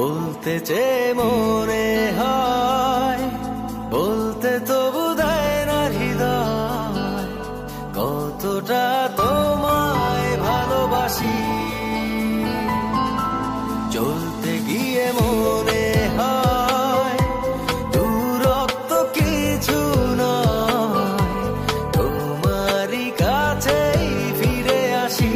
বলতে চেয়ে মনে হয়, বলতে তবু দেয় না হৃদয়, কতটা তোমায় ভালোবাসি। চলতে গিয়ে মনে হয় দূরত্ব কিছু নয়, তোমারই কাছেই ফিরে আসি।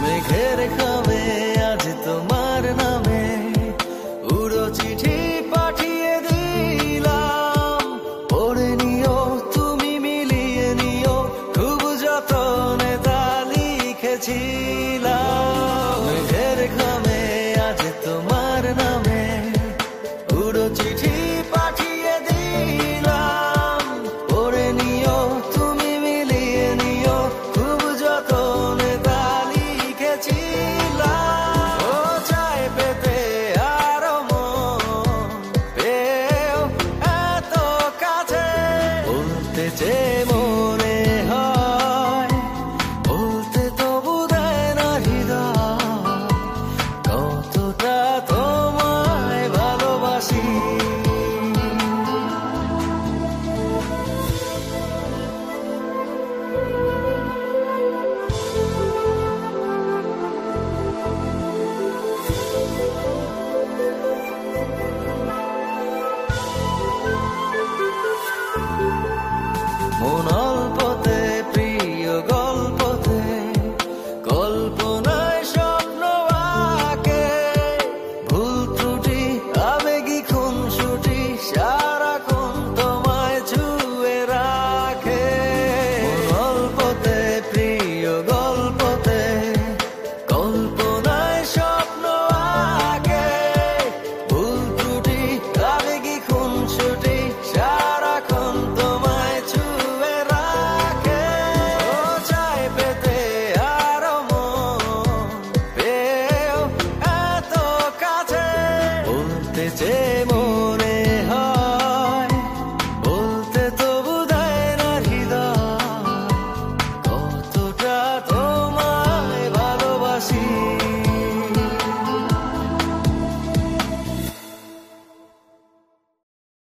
মেঘের খামে আজ তোমার নামে উড়ো চিঠি পাঠিয়ে দিলাম, পড়ে নিও তুমি, মিলিয়ে নিও, খুব যতনে তা লিখেছি।